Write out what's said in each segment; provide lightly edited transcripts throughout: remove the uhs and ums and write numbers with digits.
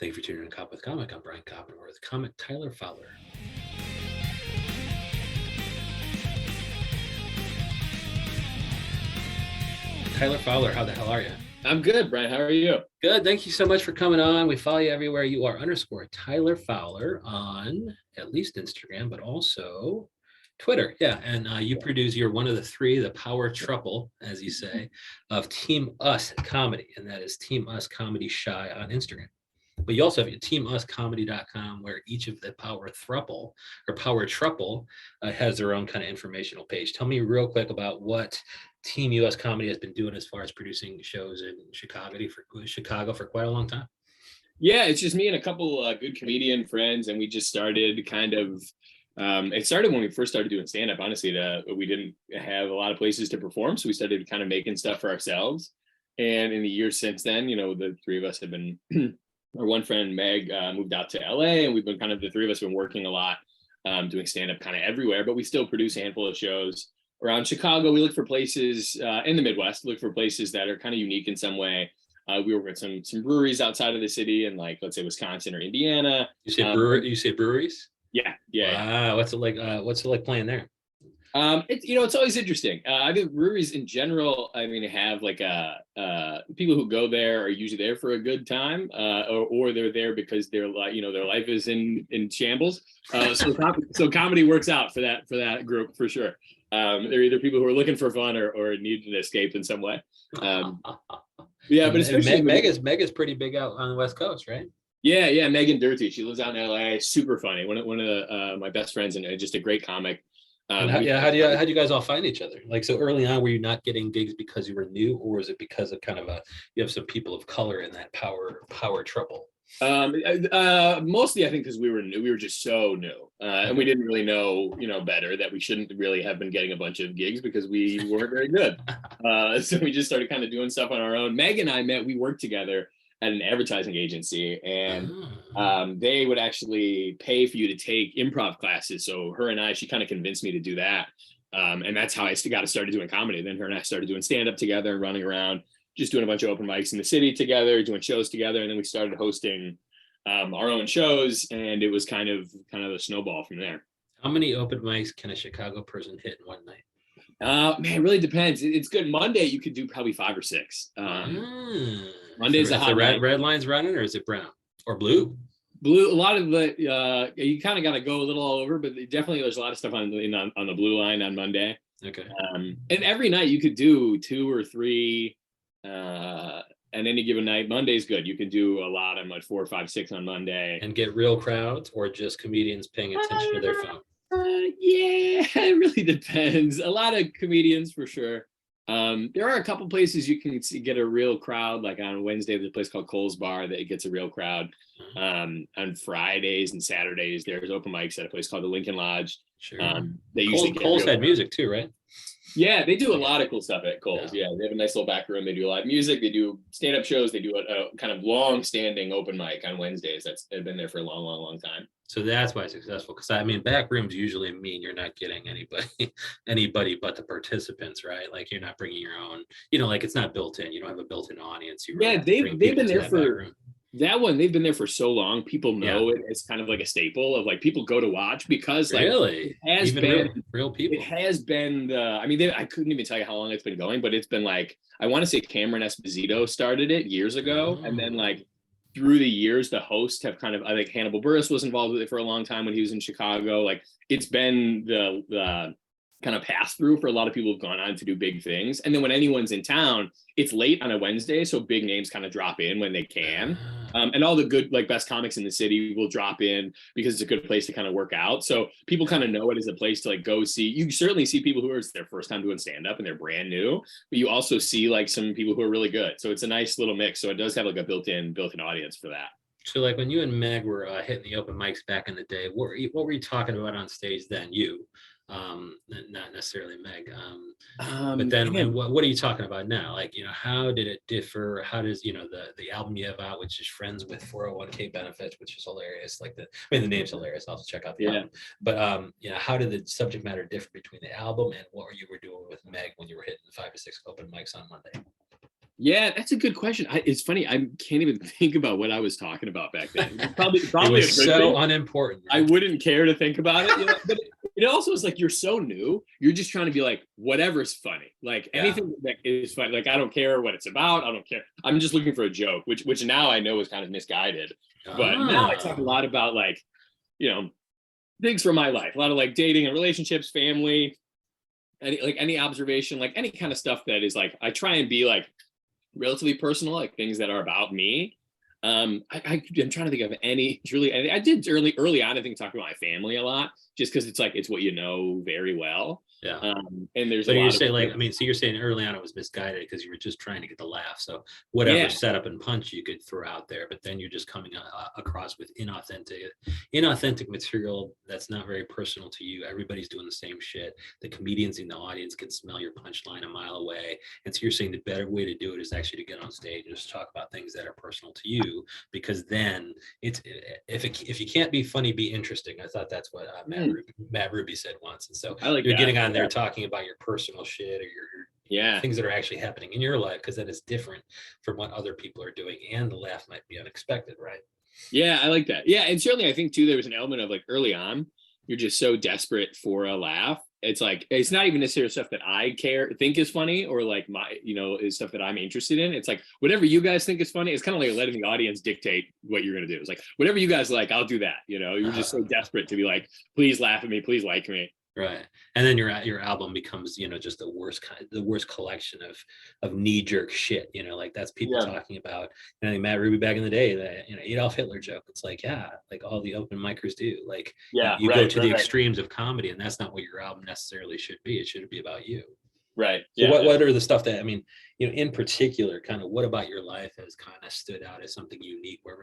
Thank you for tuning in to Cop with Comic. I'm Brian Koppen. We're with comic Tyler Fowler. Tyler Fowler, how the hell are you? I'm good, Brian. How are you? Good. Thank you so much for coming on. We follow you everywhere. You are _ Tyler Fowler on at least Instagram, but also Twitter. Yeah. And you're one of the three, the power trouble, as you say, of Team Us Comedy. And that is Team Us Comedy Shy on Instagram. But you also have your teamuscomedy.com, where each of the power thruple or power trouble has their own kind of informational page. Tell me real quick about what Team US Comedy has been doing as far as producing shows in Chicago for quite a long time. Yeah, it's just me and a couple good comedian friends, and we just started kind of. It started when we first started doing stand-up. Honestly, we didn't have a lot of places to perform, so we started kind of making stuff for ourselves. And in the years since then, the three of us have been. Our one friend Meg moved out to LA, and we've been the three of us have been working a lot, doing stand-up kind of everywhere. But we still produce a handful of shows around Chicago. We look for places in the Midwest, look for places that are kind of unique in some way. We work with some breweries outside of the city, and let's say Wisconsin or Indiana. You say You say breweries? Yeah. Wow. What's it like? What's it like playing there? It's always interesting. I think breweries in general, have people who go there are usually there for a good time, or they're there because their life is in shambles. So comedy works out for that group for sure. They're either people who are looking for fun or need an escape in some way. Yeah, but especially Meg is pretty big out on the West Coast, right? Yeah, Megan Dirty. She lives out in LA. Super funny. One of my best friends, and just a great comic. How do you guys all find each other? So early on, were you not getting gigs because you were new, or was it because of you have some people of color in that power trouble? Mostly I think because we were new. We were just so new, and we didn't really know better, that we shouldn't really have been getting a bunch of gigs because we weren't very good. So we just started kind of doing stuff on our own. Meg and I we worked together at an advertising agency, and they would actually pay for you to take improv classes. So she kind of convinced me to do that. And that's how I got started doing comedy. Then her and I started doing stand-up together and running around, just doing a bunch of open mics in the city together, doing shows together. And then we started hosting our own shows, and it was kind of a snowball from there. How many open mics can a Chicago person hit in one night? Man, it really depends. It's good. Monday, you could do probably 5 or 6. Monday's a hot night. Red line's running, or is it brown or blue? Blue. A lot of the you kind of got to go a little all over, but definitely there's a lot of stuff on the blue line on Monday. Okay. And every night you could do 2 or 3. And any given night, Monday's good. You can do a lot on 4, 5, 6 on Monday, and get real crowds, or just comedians paying attention to their phone. Yeah, it really depends. A lot of comedians for sure. There are a couple places you can get a real crowd. Like on Wednesday, there's a place called Cole's Bar that gets a real crowd. On Fridays and Saturdays, there's open mics at a place called the Lincoln Lodge. Sure. They usually Cole's had music too, right? Yeah, they do a lot of cool stuff at Cole's. Yeah, they have a nice little back room. They do live music. They do stand-up shows. They do a kind of long-standing open mic on Wednesdays. They've been there for a long, long, long time. So that's why it's successful. Because back rooms usually mean you're not getting anybody but the participants, right? You're not bringing your own. It's not built in. You don't have a built-in audience. They've been there for. That one, they've been there for so long. People know it. It's kind of like a staple of people go to watch because really it has been real people. It has been I couldn't even tell you how long it's been going, but it's been I want to say Cameron Esposito started it years ago, and then through the years the hosts have kind of, I think Hannibal Buress was involved with it for a long time when he was in Chicago. It's been the kind of pass through for a lot of people who've gone on to do big things. And then when anyone's in town, it's late on a Wednesday, so big names kind of drop in when they can. And all the good, best comics in the city will drop in because it's a good place to kind of work out. So people kind of know it as a place to go see. You certainly see people who are their first time doing stand-up and they're brand new, but you also see some people who are really good. So it's a nice little mix. So it does have a built-in audience for that. So when you and Meg were hitting the open mics back in the day, what were you talking about on stage then? You? Not necessarily Meg. But then what are you talking about now? How did it differ? How does, the album you have out, which is Friends with 401k Benefits, which is hilarious. The name's hilarious. I'll have to check out the album. But, how did the subject matter differ between the album and what you were doing with Meg when you were hitting 5 to 6 open mics on Monday? Yeah, that's a good question. It's funny. I can't even think about what I was talking about back then. It Probably a was good so thing. unimportant. I Right? wouldn't care to think about it. But it also is like you're so new. You're just trying to be like whatever's funny, like Yeah. anything that is funny. Like I don't care what it's about. I don't care. I'm just looking for a joke, which now I know is kind of misguided. But now I talk a lot about like things from my life. A lot of like dating and relationships, family, any observation, like any kind of stuff that is like I try and be like relatively personal, like things that are about me. I'm trying to think of any really. I did early on. I think talking about my family a lot, just because it's like it's what you know very well. Yeah. And there's So a you're lot of saying like, I mean, so you're saying early on it was misguided because you were just trying to get the laugh. So whatever yeah, setup and punch you could throw out there, but then you're just coming across with inauthentic material that's not very personal to you. Everybody's doing the same shit. The comedians in the audience can smell your punchline a mile away. And so you're saying the better way to do it is actually to get on stage and just talk about things that are personal to you, because then if you can't be funny, be interesting. I thought that's what Matt Ruby said once. And so I like you're that. getting on there talking about your personal shit or your things that are actually happening in your life, because that is different from what other people are doing, and the laugh might be unexpected, right? Yeah, I like that. Yeah, and certainly I think too there was an element of like early on, you're just so desperate for a laugh. It's like it's not even necessarily stuff that I think is funny or like my is stuff that I'm interested in. It's like whatever you guys think is funny. It's kind of like letting the audience dictate what you're gonna do. It's like whatever you guys like, I'll do that. You're just so desperate to be like, please laugh at me, please like me. Right. And then your album becomes, just the worst collection of knee jerk shit, like that's people talking about, Matt Ruby back in the day, that, Adolf Hitler joke. It's like, yeah, like all the open micers do. Like you go to the extremes of comedy, and that's not what your album necessarily should be. It should be about you. Right. So what are the stuff that, I mean, in particular, kind of what about your life has kind of stood out as something unique where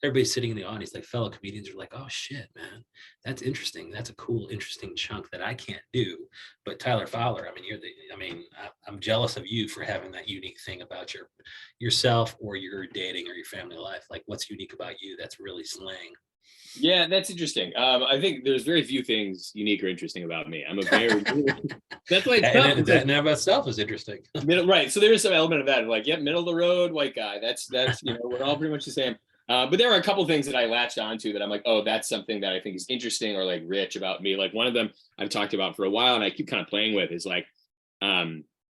everybody's sitting in the audience, like fellow comedians are like, oh shit, man, that's interesting. That's a cool, interesting chunk that I can't do. But Tyler Fowler, I mean, I'm jealous of you for having that unique thing about yourself or your dating or your family life. Like what's unique about you that's really slaying? Yeah, that's interesting. I think there's very few things unique or interesting about me. I'm a very that's why it's tough. That in and of itself is interesting. Right. So there is some element of that, like, middle of the road, white guy. That's we're all pretty much the same. But there are a couple things that I latched onto that I'm like, oh, that's something that I think is interesting or like rich about me. Like one of them I've talked about for a while and I keep kind of playing with is like,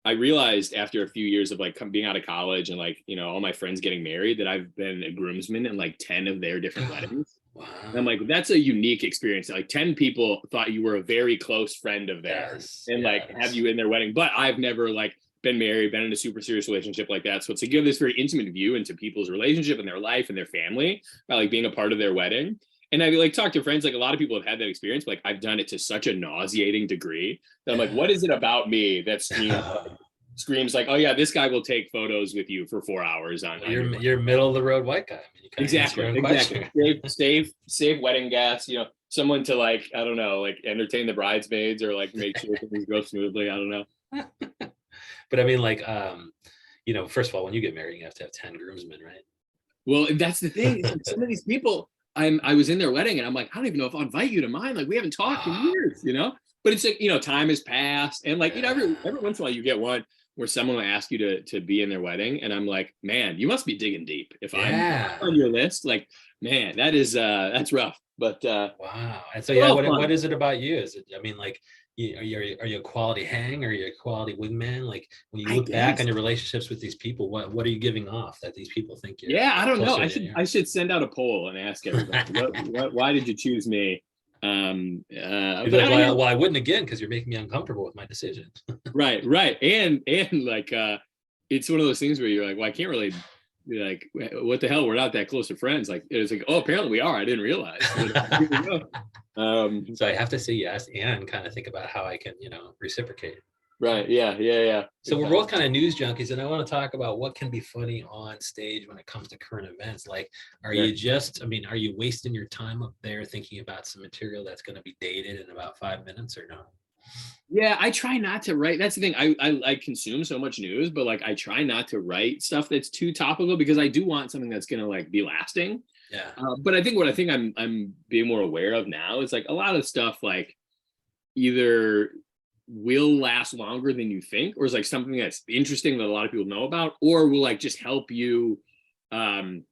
I realized after a few years of like being out of college and like, all my friends getting married that I've been a groomsman in like 10 of their different weddings. Wow. And I'm like, that's a unique experience. Like 10 people thought you were a very close friend of theirs and like have you in their wedding. But I've never like been married, been in a super serious relationship like that. So it's to give this very intimate view into people's relationship and their life and their family by like being a part of their wedding. And I like talk to friends, like a lot of people have had that experience, but like I've done it to such a nauseating degree that I'm like, what is it about me that screams like, oh yeah, this guy will take photos with you for 4 hours on you're middle of the road white guy. I mean, exactly. Safe wedding gas, someone to like, I don't know, like entertain the bridesmaids or like make sure things go smoothly. I don't know. But I mean, like, first of all, when you get married, you have to have 10 groomsmen, right? Well, that's the thing. Some of these people, I was in their wedding and I'm like, I don't even know if I'll invite you to mine. Like we haven't talked in years, but it's like, time has passed. And like, every once in a while you get one where someone will ask you to be in their wedding. And I'm like, man, you must be digging deep. If I'm on your list, like, man, that's rough. But wow. And so what is it about you? Is it, I mean, like, are you a quality hang? Are you a quality wingman? Like when you look back on your relationships with these people, what are you giving off that these people think you're? Yeah, I don't know. I should send out a poll and ask everybody, why did you choose me? Well, I wouldn't again because you're making me uncomfortable with my decision. right. And like it's one of those things where you're like, well, I can't really be like, what the hell? We're not that close of friends. Like it's like, oh, apparently we are. I didn't realize. So I have to say yes and kind of think about how I can, reciprocate. Right. Yeah. So we're both kind of news junkies, and I want to talk about what can be funny on stage when it comes to current events. Like, are you wasting your time up there thinking about some material that's going to be dated in about 5 minutes or no? Yeah, I try not to write. That's the thing. I consume so much news, but like I try not to write stuff that's too topical because I do want something that's going to like be lasting. Yeah. But I think what I'm being more aware of now is like a lot of stuff like either will last longer than you think, or is like something that's interesting that a lot of people know about, or will like just help you, even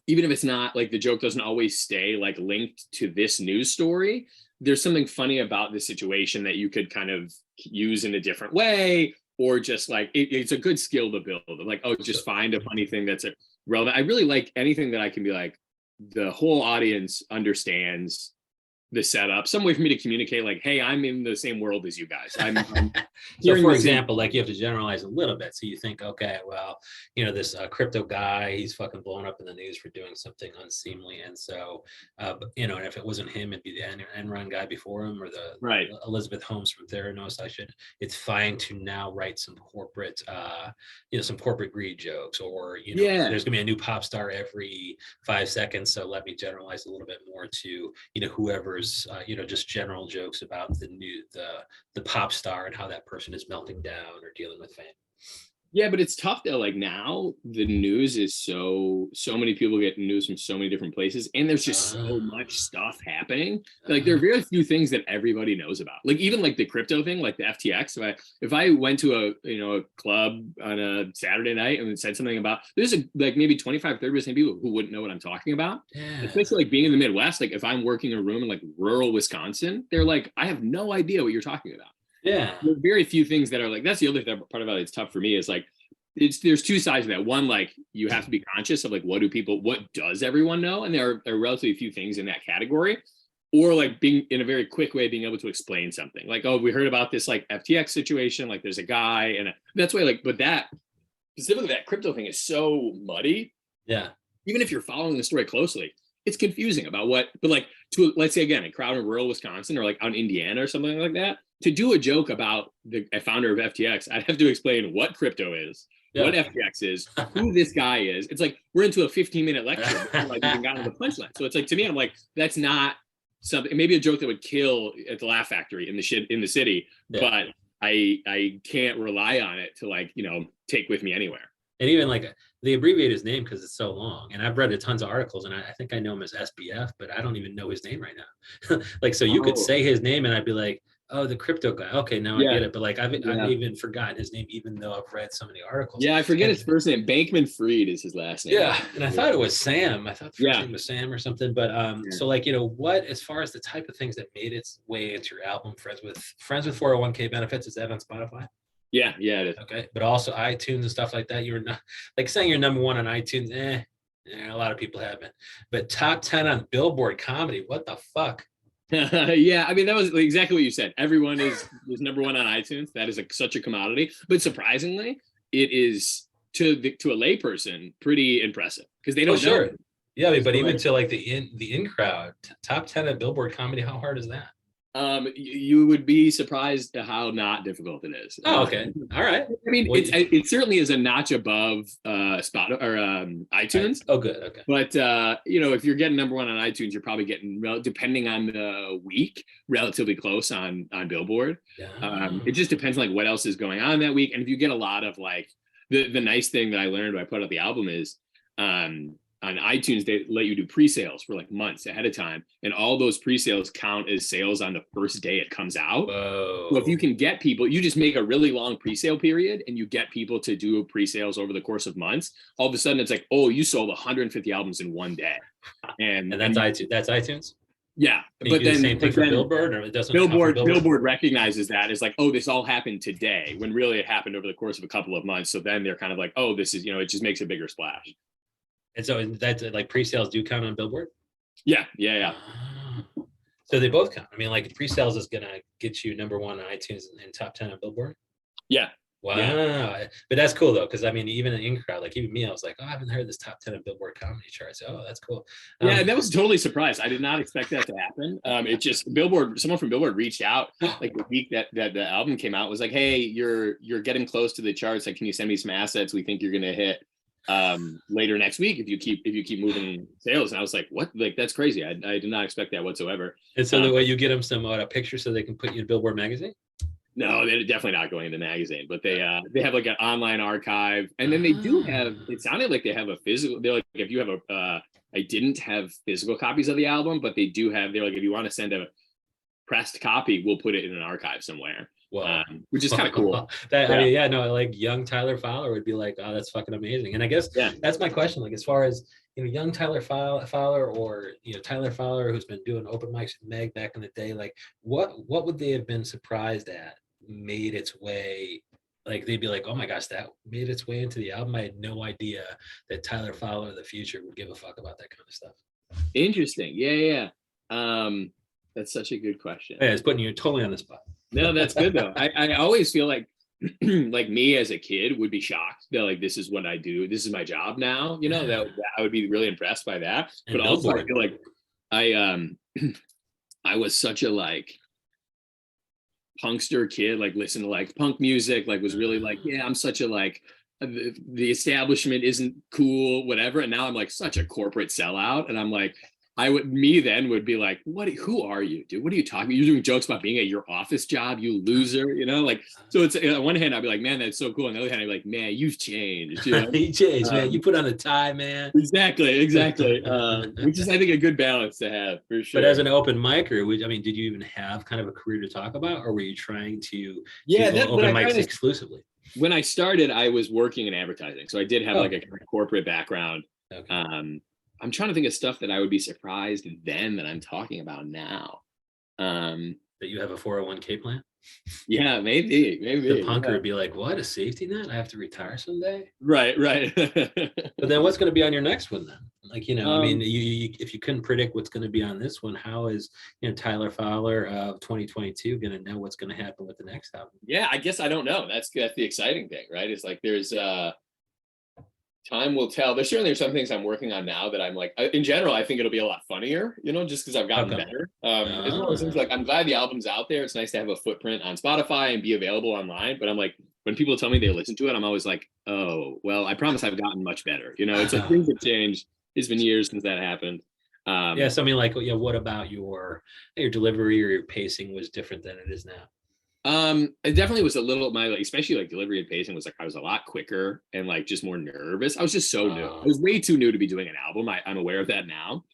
if it's not like the joke doesn't always stay like linked to this news story, there's something funny about the situation that you could kind of use in a different way, or just like it's a good skill to build. Like, oh, just find a funny thing that's relevant. I really like anything that I can be like, the whole audience understands the setup, some way for me to communicate like, hey, I'm in the same world as you guys. I'm So for example, like you have to generalize a little bit. So you think, okay, well, this crypto guy, he's fucking blown up in the news for doing something unseemly. And so, and if it wasn't him, it'd be the Enron guy before him, or the right. Elizabeth Holmes from Theranos. It's fine to now write some corporate, some corporate greed jokes, or, there's gonna be a new pop star every 5 seconds. So let me generalize a little bit more to, whoever's, just general jokes about the pop star and how that person is melting down or dealing with fame. Yeah, but it's tough though. Like now the news is so many people get news from so many different places, and there's just so much stuff happening. Like there are very few things that everybody knows about. Like even like the crypto thing, like the FTX. If I went to a club on a Saturday night and said something about, there's like maybe 25-30% people who wouldn't know what I'm talking about. Yeah. Especially like being in the Midwest. Like if I'm working a room in like rural Wisconsin, they're like, I have no idea what you're talking about. Yeah, there's very few things that are like, that's the other part about it. It's tough for me is like, there's two sides of that. One, like you have to be conscious of like, what does everyone know? And there are relatively few things in that category, or like being in a very quick way, being able to explain something like, oh, we heard about this like FTX situation. Like there's a guy, and that's why like, but that specifically that crypto thing is so muddy. Yeah. Even if you're following the story closely, it's confusing about but like let's say again, a crowd in rural Wisconsin or like out in Indiana or something like that, to do a joke about the founder of FTX, I'd have to explain what crypto is, what FTX is, who this guy is. It's like we're into a 15-minute lecture before I even got to the punchline. So it's like, to me, I'm like, that's not something, maybe a joke that would kill at the Laugh Factory in the city, but I can't rely on it to like, take with me anywhere. And even like they abbreviate his name because it's so long. And I've read tons of articles, and I think I know him as SBF, but I don't even know his name right now. Like, so you could say his name and I'd be like, oh, the crypto guy. Okay, now I get it. But like I've even forgotten his name, even though I've read so many articles. Yeah, I forget his first name. Bankman-Fried is his last name. Yeah, and I thought it was Sam. I thought the first name was Sam or something. But so like, what, as far as the type of things that made its way into your album, Friends with 401k benefits, is that on Spotify? Yeah, it is. Okay, but also iTunes and stuff like that. You're not like saying you're number one on iTunes. A lot of people haven't. But top 10 on Billboard comedy. What the fuck? Yeah, I mean, that was exactly what you said. Everyone is number one on iTunes. That is such a commodity. But surprisingly, it is to a layperson pretty impressive because they don't know. Yeah, but even to like the in crowd, top 10 at Billboard comedy. How hard is that? You would be surprised at how not difficult it is. Oh, okay. All right. I mean, it certainly is a notch above Spotify or iTunes. Oh, good. Okay. But if you're getting number one on iTunes, you're probably getting, depending on the week, relatively close on Billboard. Yeah. It just depends on like what else is going on that week, and if you get a lot of like the nice thing that I learned when I put out the album is on iTunes, they let you do pre-sales for like months ahead of time. And all those pre-sales count as sales on the first day it comes out. Whoa. So if you can get people, you just make a really long pre-sale period and you get people to do pre-sales over the course of months. All of a sudden it's like, oh, you sold 150 albums in one day. And that's iTunes. That's iTunes? Yeah. But then the same thing for Billboard, or it doesn't? Billboard recognizes that as like, oh, this all happened today, when really it happened over the course of a couple of months. So then they're kind of like, oh, this is, it just makes a bigger splash. And so that's like pre-sales do count on Billboard? Yeah. So they both count. I mean, like pre-sales is gonna get you number one on iTunes and top 10 on Billboard. Yeah. Wow. Yeah. But that's cool though, because I mean, even in crowd, like even me, I was like, oh, I haven't heard this top 10 of Billboard comedy charts. Oh, that's cool. Yeah, that was totally surprised. I did not expect that to happen. It just someone from Billboard reached out like the week that the album came out, was like, hey, you're getting close to the charts. Like, can you send me some assets? We think you're gonna hit later next week if you keep moving sales. And I was like, what? Like, that's crazy. I did not expect that whatsoever. And so the way you get them some a picture so they can put you in Billboard magazine? No, they're definitely not going into magazine, but they have like an online archive, and then they do have, it sounded like they have a physical, they're like, if you have I didn't have physical copies of the album, but they're like, if you want to send a pressed copy, we'll put it in an archive somewhere. Wow. Which is kind of cool. That, I Yeah. mean, yeah, no, like young Tyler Fowler would be like, oh, that's fucking amazing. And I guess Yeah. that's my question. Like, as far as, young Tyler Fowler, or, Tyler Fowler, who's been doing open mics with Meg back in the day, like what would they have been surprised at made its way? Like, they'd be like, oh my gosh, that made its way into the album. I had no idea that Tyler Fowler of the future would give a fuck about that kind of stuff. Interesting. Yeah. That's such a good question. Yeah, it's putting you totally on the spot. No, that's good though. I always feel like like me as a kid would be shocked that like this is what I do. This is my job now. That I would be really impressed by that. And But also I Billboard. feel like I I was such a like punkster kid, like listened to like punk music, like was really like, yeah, I'm such a like the establishment isn't cool, whatever. And now I'm like such a corporate sellout. And I'm like, then would be like, who are you, dude? What are you talking about? You're doing jokes about being at your office job, you loser, like, so it's on one hand, I'd be like, man, that's so cool. On the other hand, I'd be like, man, you've changed, You changed, man. You put on a tie, man. Exactly. Which is, I think, a good balance to have for sure. But as an open micer, did you even have kind of a career to talk about, or were you trying to Yeah, do open mics exclusively? When I started, I was working in advertising, so I did have like a corporate background. Okay. I'm trying to think of stuff that I would be surprised then that I'm talking about now. That you have a 401k plan? Yeah, maybe. The punker would be like, what, a safety net? I have to retire someday? Right. But then what's going to be on your next one then? Like, I mean, you if you couldn't predict what's going to be on this one, how is, Tyler Fowler of 2022 going to know what's going to happen with the next album? Yeah, I guess I don't know. That's the exciting thing, right? It's like there's time will tell. There's some things I'm working on now that I'm like, in general, I think it'll be a lot funnier, just because I've gotten better. As well as things like, I'm glad the album's out there. It's nice to have a footprint on Spotify and be available online. But I'm like, when people tell me they listen to it, I'm always like, oh, well, I promise I've gotten much better. It's like things have changed. It's been years since that happened. Yeah, so I mean, like, what about your delivery or your pacing was different than it is now? It definitely was a little, especially like delivery and pacing was like, I was a lot quicker and like just more nervous. I was just so new. I was way too new to be doing an album. I'm aware of that now.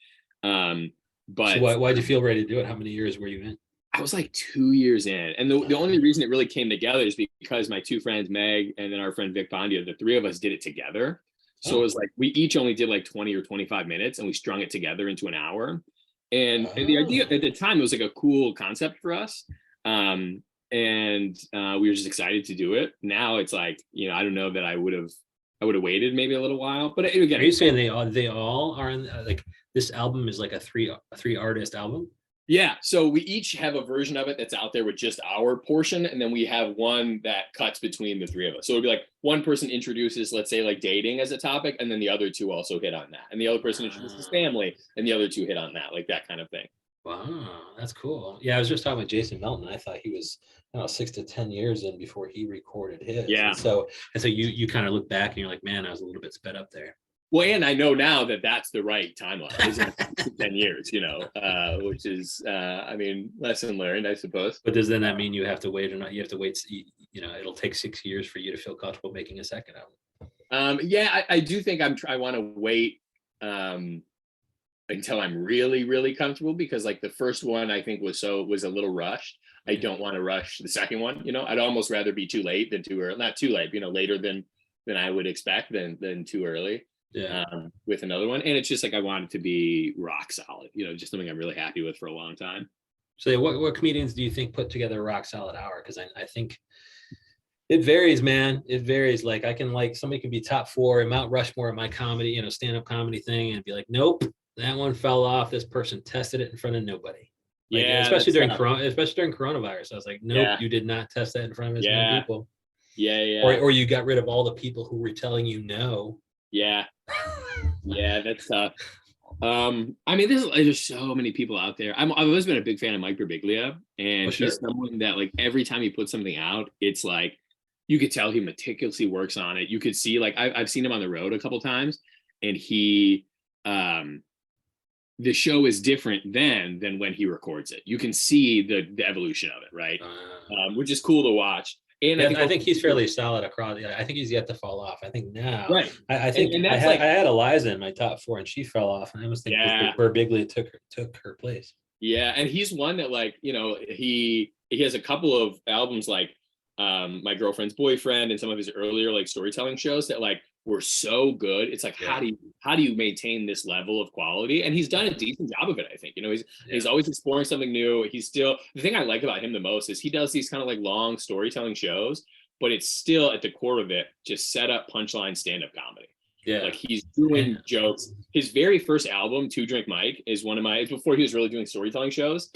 But so why'd you feel ready to do it? How many years were you in? I was like 2 years in. And the only reason it really came together is because my two friends, Meg, and then our friend Vic Bondia, the three of us did it together. So it was like, we each only did like 20 or 25 minutes and we strung it together into an hour. And the idea at the time, it was like a cool concept for us. And we were just excited to do it. Now it's like, I don't know that I would have waited maybe a little while. But again, are you saying they all are in, like, this album is like a three artist album? Yeah. So we each have a version of it that's out there with just our portion, and then we have one that cuts between the three of us. So it'd be like one person introduces, let's say, like dating as a topic, and then the other two also hit on that, and the other person introduces family, and the other two hit on that, like that kind of thing. Wow, that's cool. Yeah, I was just talking with Jason Melton. I thought he was 6 to 10 years in before he recorded his. Yeah. And so you kind of look back and you're like, man, I was a little bit sped up there. Well, and I know now that that's the right timeline, isn't it? 10 years, which is, I mean, lesson learned, I suppose. But does then that mean you have to wait or not? You have to wait, it'll take 6 years for you to feel comfortable making a second album. Yeah, I do think I want to wait until I'm really, really comfortable, because like the first one I think was a little rushed. I don't want to rush the second one. I'd almost rather be too late than too early. Not too late, later than I would expect than too early. Yeah. With another one. And it's just like, I want it to be rock solid, just something I'm really happy with for a long time. So what comedians do you think put together a rock solid hour? Because I think it varies, man. It varies. Like, I can, like, somebody can be top 4 in Mount Rushmore at my comedy, stand-up comedy thing, and be like, nope, that one fell off. This person tested it in front of nobody. Like, yeah, especially during coronavirus. I was like, nope, Yeah. You did not test that in front of as many people. Yeah. Or you got rid of all the people who were telling you no. Yeah. Yeah, that's tough. I mean, there's so many people out there. I've always been a big fan of Mike Birbiglia, and sure. He's someone that, like, every time he puts something out, it's like you could tell he meticulously works on it. You could see, like, I've seen him on the road a couple times, and he the show is different than when he records it. You can see the evolution of it, right? Which is cool to watch. And yeah, I think he's fairly solid across. I think he's yet to fall off. I think now, right? I think and I had Eliza in my top 4, and she fell off. And I almost think Birbiglia took her place. Yeah, and he's one that like, he has a couple of albums like My Girlfriend's Boyfriend and some of his earlier like storytelling shows that like were so good. It's like Yeah. how do you maintain this level of quality? And he's done a decent job of it, I think. He's always exploring something new. He's still, the thing I like about him the most is he does these kind of like long storytelling shows, but it's still at the core of it just set up punchline stand-up comedy. Yeah. Like he's doing jokes. His very first album, Two Drink Mike, is one of my, before he was really doing storytelling shows,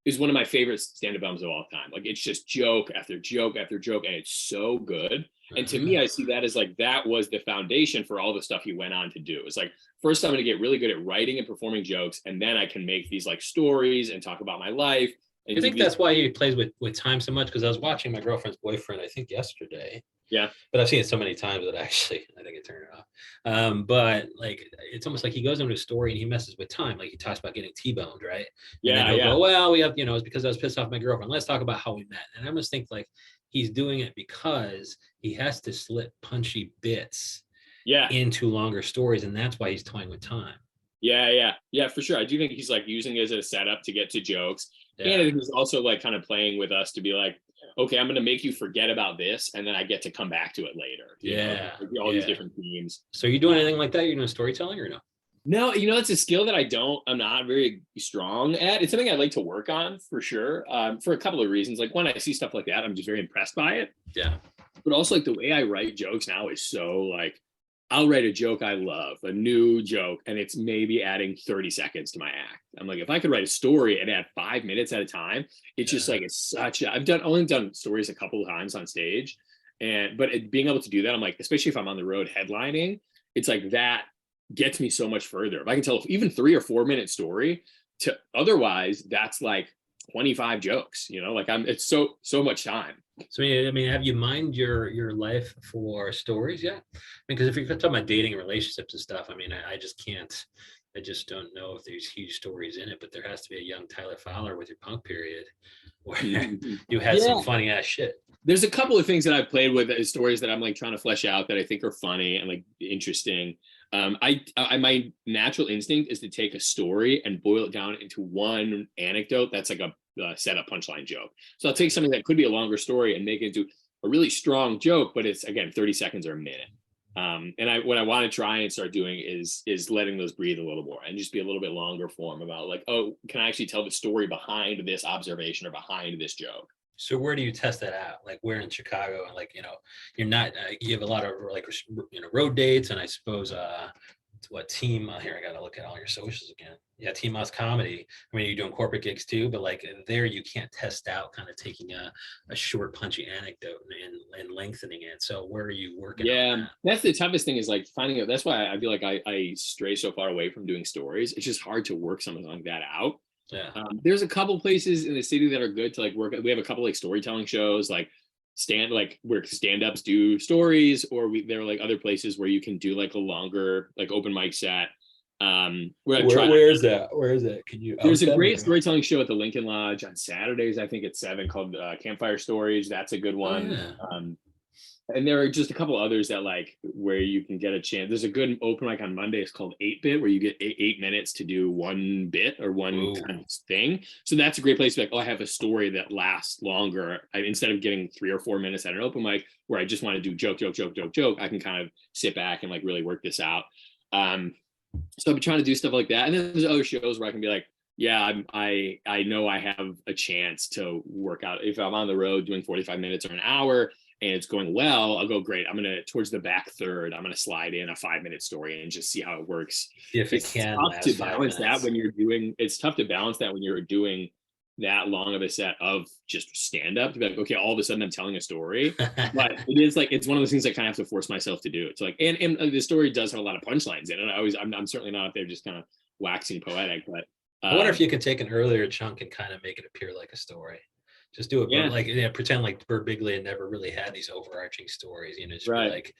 is one of my favorite stand-up albums of all time. Like it's just joke after joke after joke, and it's so good. And to me, I see that as like that was the foundation for all the stuff he went on to do. It's like, first I'm going to get really good at writing and performing jokes, and then I can make these like stories and talk about my life. And I think that's why he plays with time so much, because I was watching My Girlfriend's Boyfriend, I think yesterday. Yeah. But I've seen it so many times that actually I think I turned it off. But like it's almost like he goes into a story and he messes with time. Like he talks about getting T-boned, right? Yeah. And then he'll go, well, we have, it's because I was pissed off at my girlfriend. Let's talk about how we met. And I almost think like he's doing it because he has to slip punchy bits into longer stories, and that's why he's toying with time. Yeah, for sure. I do think he's like using it as a setup to get to jokes. And I think he's also like kind of playing with us to be like, okay, I'm going to make you forget about this, and then I get to come back to it later. All these different themes. So are you doing anything like that? You're doing storytelling or no? No, it's a skill that I'm not very strong at. It's something I'd like to work on for sure. For a couple of reasons. Like one, I see stuff like that, I'm just very impressed by it. Yeah. But also like the way I write jokes now is so like, I'll write a joke I love, a new joke, and it's maybe adding 30 seconds to my act. I'm like, if I could write a story and add 5 minutes at a time, it's just like, I've only done stories a couple of times on stage. But being able to do that, I'm like, especially if I'm on the road headlining, it's like that gets me so much further. If I can tell even 3 or 4 minute story, to otherwise that's like 25 jokes, like it's so much time. So I mean, have you mined your life for stories yet? Because if you're talking about dating and relationships and stuff, I mean, I just can't. I just don't know if there's huge stories in it. But there has to be a young Tyler Fowler with your punk period, where you had some funny ass shit. There's a couple of things that I've played with as stories that I'm like trying to flesh out that I think are funny and like interesting. My natural instinct is to take a story and boil it down into one anecdote that's like a setup punchline joke. So I'll take something that could be a longer story and make it into a really strong joke, but it's again 30 seconds or a minute. And what I want to try and start doing is letting those breathe a little more and just be a little bit longer form about like, oh, can I actually tell the story behind this observation or behind this joke? So where do you test that out? Like we're in Chicago, and like you're not you have a lot of like road dates, and I suppose what team here, I gotta look at all your socials again. Yeah, Team Mouse Comedy. I mean, you're doing corporate gigs too, but like there you can't test out kind of taking a short punchy anecdote and lengthening it. So where are you working on that? That's the toughest thing, is like finding out. That's why I feel like I stray so far away from doing stories. It's just hard to work something like that out. Yeah. There's a couple places in the city that are good to like work. We have a couple like storytelling shows, like where stand-ups do stories, or there are like other places where you can do like a longer like open mic set. Where is that? Where is it? Can you? There's a great storytelling show at the Lincoln Lodge on Saturdays, I think at 7, called Campfire Stories. That's a good one. Oh, yeah. And there are just a couple others that like where you can get a chance. There's a good open mic on Monday. It's called 8-Bit, where you get 8 minutes to do one bit or one kind of thing. So that's a great place to be like, oh, I have a story that lasts longer. Instead of getting 3 or 4 minutes at an open mic where I just want to do joke, I can kind of sit back and like really work this out. So I've been trying to do stuff like that. And then there's other shows where I can be like, yeah, I know I have a chance to work out. If I'm on the road doing 45 minutes or an hour, and it's going well, I'll go, great. I'm going to, towards the back third, I'm going to slide in a 5-minute story and just see how it works. If it can. Tough to balance that when you're doing, it's tough to balance that when you're doing that long of a set of just stand up to be like, okay, all of a sudden I'm telling a story. But it is like, it's one of those things I kind of have to force myself to do. It's like, and the story does have a lot of punchlines in it. I'm certainly not up there just kind of waxing poetic, but I wonder if you could take an earlier chunk and kind of make it appear like a story. Just do it, like pretend like Birbiglia never really had these overarching stories. Just be like,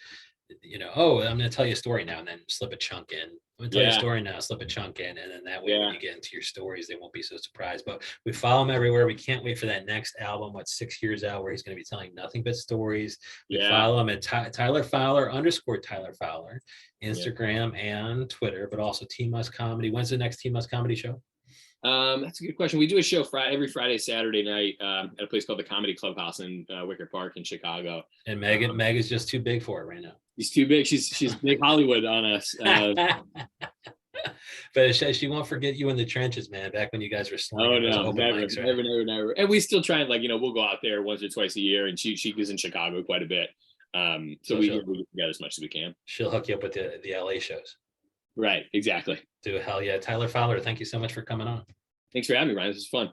oh, I'm going to tell you a story now, and then slip a chunk in. I'm going to tell you a story now, slip a chunk in, and then that way when you get into your stories, they won't be so surprised. But we follow him everywhere. We can't wait for that next album, 6 years out, where he's going to be telling nothing but stories. We follow him at Tyler Fowler _ Tyler Fowler, Instagram and Twitter, but also Team Us Comedy. When's the next Team Us Comedy show? That's a good question. We do a show every Friday, Saturday night at a place called the Comedy Clubhouse in Wicker Park in Chicago. And Meg is just too big for it right now. She's too big. She's big Hollywood on us. But she won't forget you in the trenches, man. Back when you guys were slinging those open mics, right? never. And we still try and we'll go out there once or twice a year. And she goes in Chicago quite a bit. So we get together as much as we can. She'll hook you up with the LA shows. Right, exactly. Do hell yeah. Tyler Fowler, thank you so much for coming on. Thanks for having me, Ryan. This was fun.